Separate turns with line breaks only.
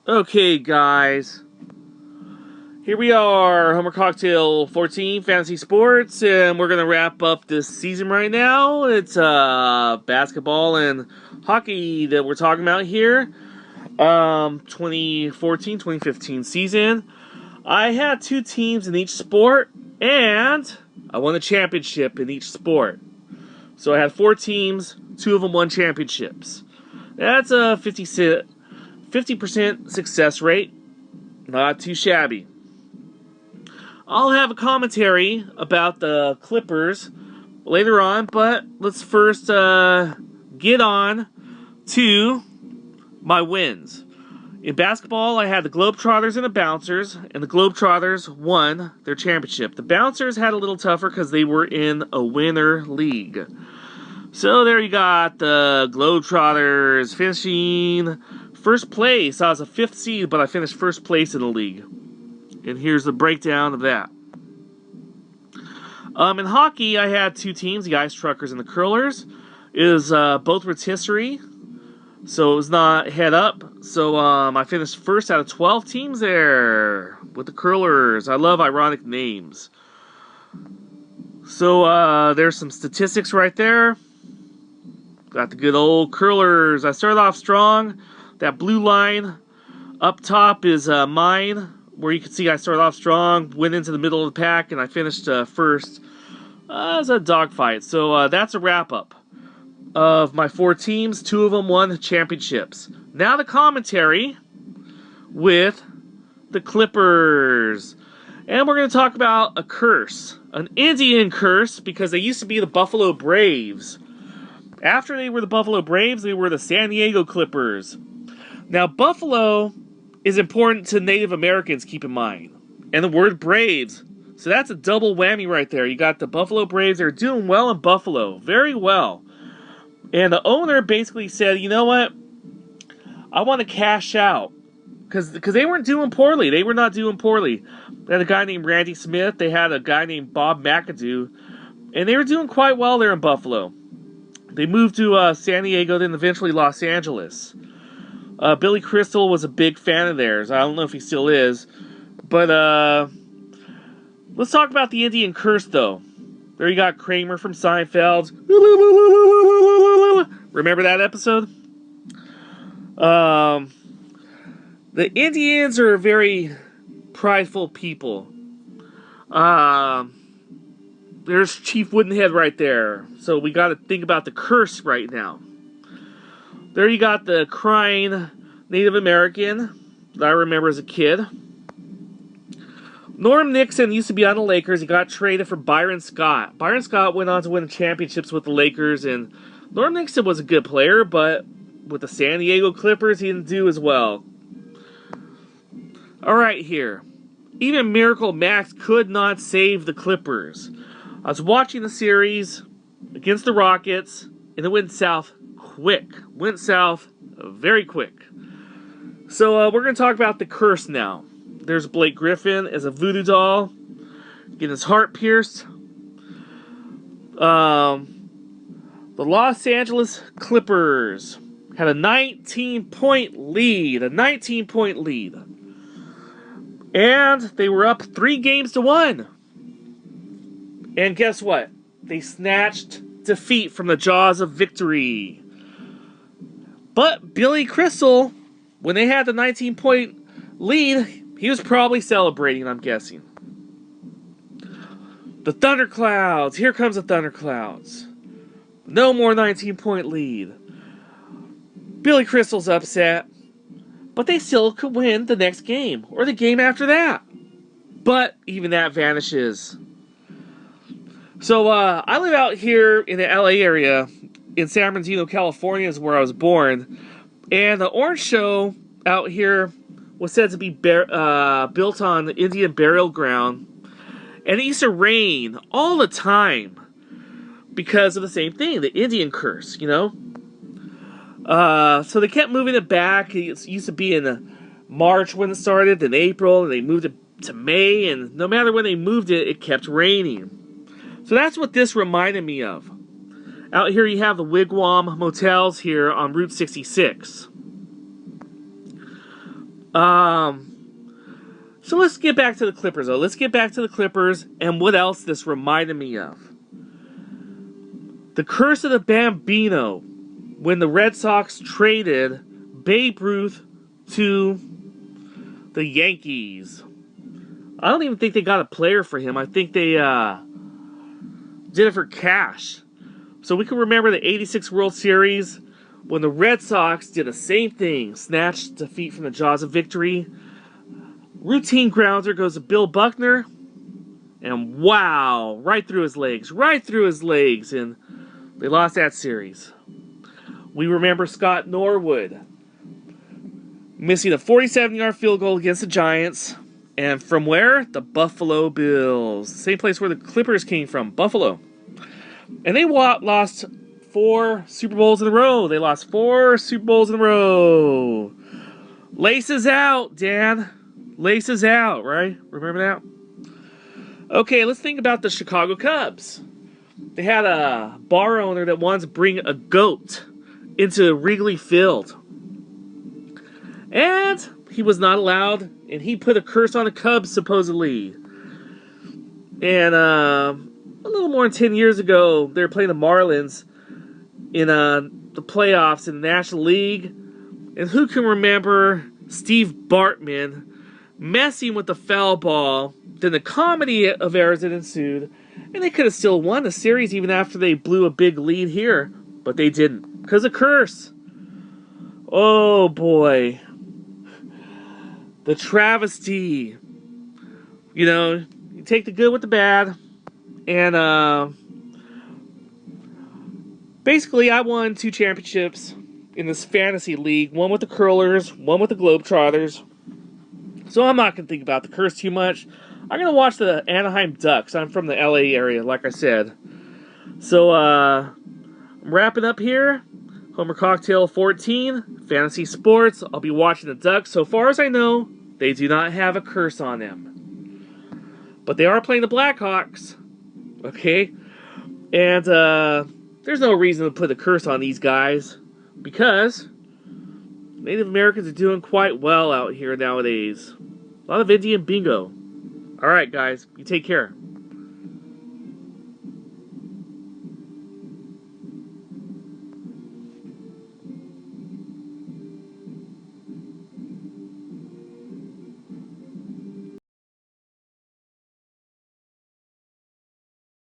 Okay, guys. Here we are, Homer Cocktail 14 Fantasy Sports, and we're gonna wrap up this season right now. It's basketball and hockey that we're talking about here. 2014-2015 season. I had two teams in each sport, and I won a championship in each sport. So I had four teams, two of them won championships. That's a 50% success rate. Not too shabby. I'll have a commentary about the Clippers later on, but let's first get on to my wins. In basketball, I had the Globetrotters and the Bouncers, and the Globetrotters won their championship. The Bouncers had a little tougher because they were in a winter league. So there you got the Globetrotters finishing first place. I was a 5th seed, but I finished first place in the league. And here's the breakdown of that. In hockey, I had two teams, the Ice Truckers and the Curlers. It was both rotisserie, so it was not head up. So I finished first out of 12 teams there with the Curlers. I love ironic names. So there's some statistics right there. Got the good old Curlers. I started off strong. That blue line up top is mine, where you can see I started off strong, went into the middle of the pack, and I finished first. It was a dogfight. So that's a wrap-up of my four teams. Two of them won championships. Now the commentary with the Clippers. And we're going to talk about a curse. An Indian curse, because they used to be the Buffalo Braves. After they were the Buffalo Braves, they were the San Diego Clippers. Now, Buffalo is important to Native Americans, keep in mind. And the word Braves. So that's a double whammy right there. You got the Buffalo Braves. They're doing well in Buffalo. Very well. And the owner basically said, you know what? I want to cash out. Because they weren't doing poorly. They were not doing poorly. They had a guy named Randy Smith. They had a guy named Bob McAdoo. And they were doing quite well there in Buffalo. They moved to San Diego, then eventually Los Angeles. Billy Crystal was a big fan of theirs. I don't know if he still is. But let's talk about the Indian curse, though. There you got Kramer from Seinfeld. Remember that episode? The Indians are a very prideful people. There's Chief Woodenhead right there. So we got to think about the curse right now. There you got the crying Native American that I remember as a kid. Norm Nixon used to be on the Lakers. He got traded for Byron Scott. Byron Scott went on to win championships with the Lakers, and Norm Nixon was a good player, but with the San Diego Clippers, he didn't do as well. Alright here. Even Miracle Max could not save the Clippers. I was watching the series against the Rockets, and it went south quick. Went south very quick. So we're going to talk about the curse now. There's Blake Griffin as a voodoo doll, getting his heart pierced. The Los Angeles Clippers had a 19-point lead. A 19-point lead. And they were up 3-1. And guess what? They snatched defeat from the jaws of victory. But Billy Crystal, when they had the 19-point lead, he was probably celebrating, I'm guessing. The Thunderclouds. Here comes the Thunderclouds. No more 19-point lead. Billy Crystal's upset. But they still could win the next game. Or the game after that. But even that vanishes. So, I live out here in the LA area. In San Bernardino, California is where I was born. And the Orange Show out here was said to be built on the Indian burial ground. And it used to rain all the time. Because of the same thing, the Indian curse, you know? So they kept moving it back. It used to be in March when it started, then April, and they moved it to May, and no matter when they moved it, it kept raining. So that's what this reminded me of. Out here you have the Wigwam Motels here on Route 66. So let's get back to the Clippers, though. Let's get back to the Clippers and what else this reminded me of. The curse of the Bambino when the Red Sox traded Babe Ruth to the Yankees. I don't even think they got a player for him. I think they did it for cash. So we can remember the 86 World Series when the Red Sox did the same thing. Snatched defeat from the jaws of victory. Routine grounder goes to Bill Buckner. And wow, right through his legs. And they lost that series. We remember Scott Norwood missing a 47-yard field goal against the Giants. And from where? The Buffalo Bills. Same place where the Clippers came from, Buffalo. And they lost 4 Super Bowls in a row. Laces out, Dan. Laces out, right? Remember that? Okay, let's think about the Chicago Cubs. They had a bar owner that wanted to bring a goat into Wrigley Field. And he was not allowed, and he put a curse on the Cubs, supposedly. And a little more than 10 years ago, they were playing the Marlins in the playoffs in the National League. And who can remember Steve Bartman messing with the foul ball? Then the comedy of errors that ensued, and they could have still won the series even after they blew a big lead here, but they didn't, because of curse. Oh boy. The travesty. You know, you take the good with the bad, and basically I won 2 championships in this fantasy league, one with the Curlers, one with the Globetrotters. So I'm not going to think about the curse too much. I'm going to watch the Anaheim Ducks. I'm from the LA area, like I said. So, I'm wrapping up here. Homer Cocktail 14, Fantasy Sports. I'll be watching the Ducks. So far as I know, they do not have a curse on them. But they are playing the Blackhawks. Okay? And, there's no reason to put a curse on these guys. Because Native Americans are doing quite well out here nowadays. A lot of Indian bingo. Alright, guys. You take care.